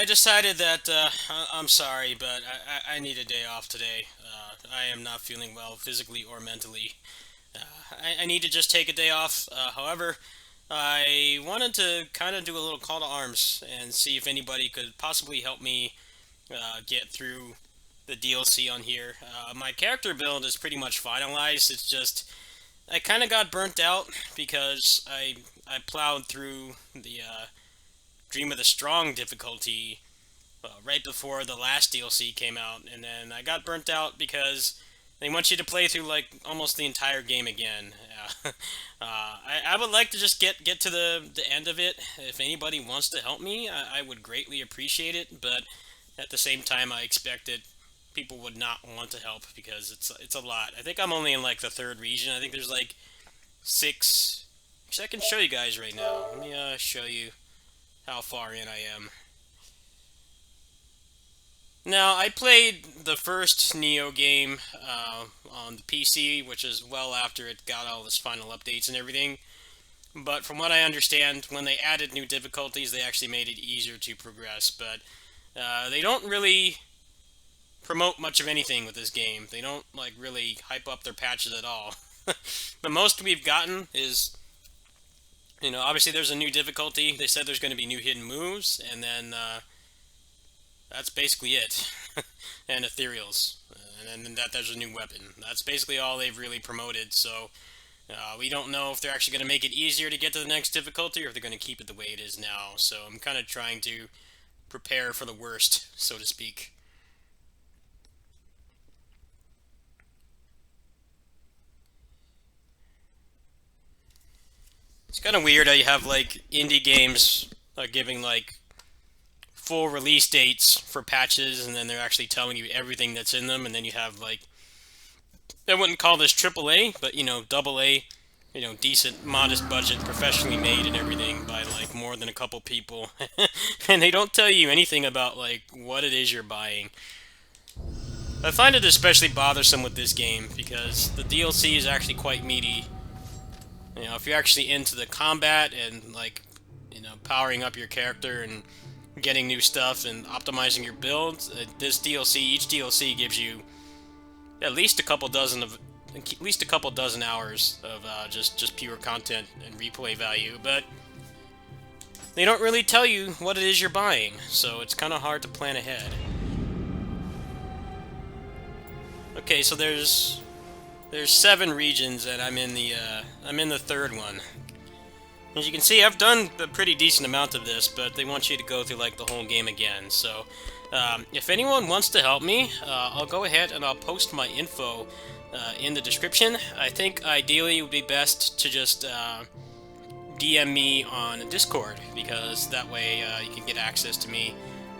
I decided that I'm sorry, but I need a day off today. I am not feeling well physically or mentally. I need to just take a day off. However, I wanted to kind of do a little call to arms and see if anybody could possibly help me get through the DLC on here. My character build is pretty much finalized. It's just I kind of got burnt out because I plowed through the Dream of the Strong difficulty right before the last DLC came out, and then I got burnt out because they want you to play through like almost the entire game again. I would like to just get to the end of it. If anybody wants to help me, I would greatly appreciate it. But at the same time, I expected people would not want to help because it's a lot. I think I'm only in like the third region. I think there's like six. Actually, I can show you guys right now. Let me show you how far in I am. Now, I played the first Nioh game on the PC, which is well after it got all its final updates and everything. But from what I understand, when they added new difficulties, they actually made it easier to progress. But they don't really promote much of anything with this game. They don't like really hype up their patches at all. The most we've gotten is, obviously there's a new difficulty. They said there's going to be new hidden moves, and then that's basically it. And ethereals, and then that there's a new weapon. That's basically all they've really promoted. So we don't know if they're actually going to make it easier to get to the next difficulty, or if they're going to keep it the way it is now. So I'm kind of trying to prepare for the worst, so to speak. It's kind of weird how you have like indie games giving like full release dates for patches, and then they're actually telling you everything that's in them, and then you have like I wouldn't call this AAA, but double A, decent, modest budget, professionally made and everything by like more than a couple people, and they don't tell you anything about like what it is you're buying. I find it especially bothersome with this game because the DLC is actually quite meaty. If you're actually into the combat and like, powering up your character and getting new stuff and optimizing your builds, each DLC gives you at least a couple dozen hours of just pure content and replay value, but they don't really tell you what it is you're buying, so it's kind of hard to plan ahead. Okay, so there's 7 regions, and I'm in the third one. As you can see, I've done a pretty decent amount of this, but they want you to go through like the whole game again. So, if anyone wants to help me, I'll go ahead and I'll post my info in the description. I think ideally it would be best to just DM me on Discord, because that way you can get access to me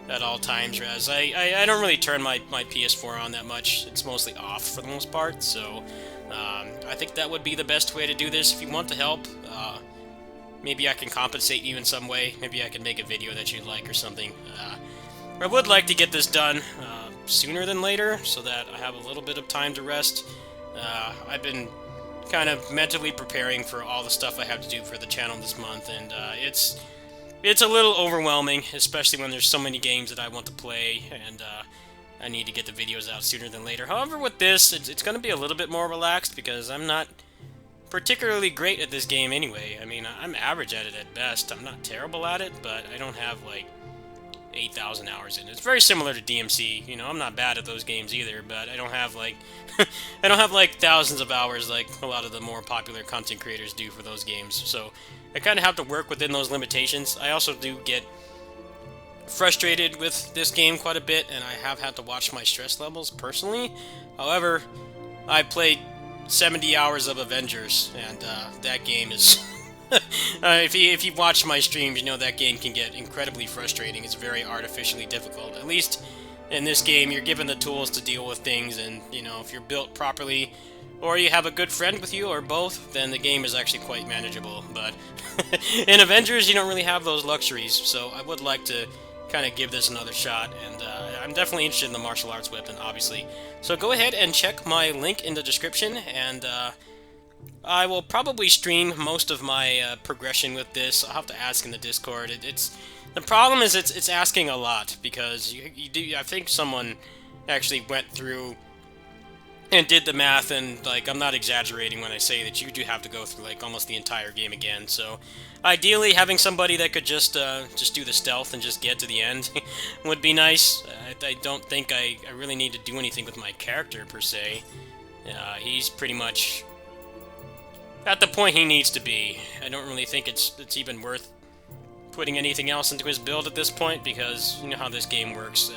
at all times. Whereas I don't really turn my PS4 on that much. It's mostly off for the most part. So I think that would be the best way to do this. If you want to help, maybe I can compensate you in some way. Maybe I can make a video that you'd like or something. I would like to get this done sooner than later, so that I have a little bit of time to rest. I've been kind of mentally preparing for all the stuff I have to do for the channel this month, and it's a little overwhelming, especially when there's so many games that I want to play, and I need to get the videos out sooner than later. However, with this, it's going to be a little bit more relaxed, because I'm not particularly great at this game anyway. I mean, I'm average at it at best. I'm not terrible at it, but I don't have like 8,000 hours in it. It's very similar to DMC. I'm not bad at those games either, but I don't have like I don't have like thousands of hours like a lot of the more popular content creators do for those games. So I kind of have to work within those limitations. I also do get frustrated with this game quite a bit, and I have had to watch my stress levels personally. However, I played 70 hours of Avengers, and that game is if you watch my streams, you know that game can get incredibly frustrating. It's very artificially difficult. At least in this game, you're given the tools to deal with things, and if you're built properly, or you have a good friend with you, or both, then the game is actually quite manageable. But in Avengers, you don't really have those luxuries, so I would like to kind of give this another shot, and I'm definitely interested in the martial arts weapon, obviously. So go ahead and check my link in the description, and I will probably stream most of my progression with this. I'll have to ask in the Discord. It's the problem is it's asking a lot because you do. I think someone actually went through and did the math, and like I'm not exaggerating when I say that you do have to go through like almost the entire game again. So ideally, having somebody that could just do the stealth and just get to the end would be nice. I don't think I really need to do anything with my character per se. He's pretty much at the point he needs to be. I don't really think it's even worth putting anything else into his build at this point because you know how this game works.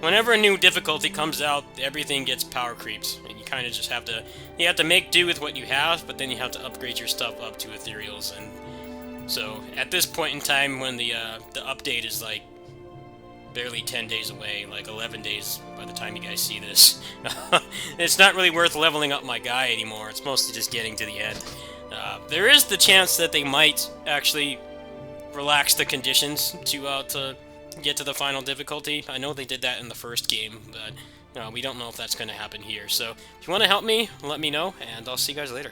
Whenever a new difficulty comes out, everything gets power creeps, and you kind of just have to make do with what you have, but then you have to upgrade your stuff up to ethereals, and so at this point in time, when the update is like barely 10 days away, like 11 days by the time you guys see this, it's not really worth leveling up my guy anymore. It's mostly just getting to the end. There is the chance that they might actually relax the conditions to get to the final difficulty. I know they did that in the first game, but we don't know if that's going to happen here. So if you want to help me, let me know, and I'll see you guys later.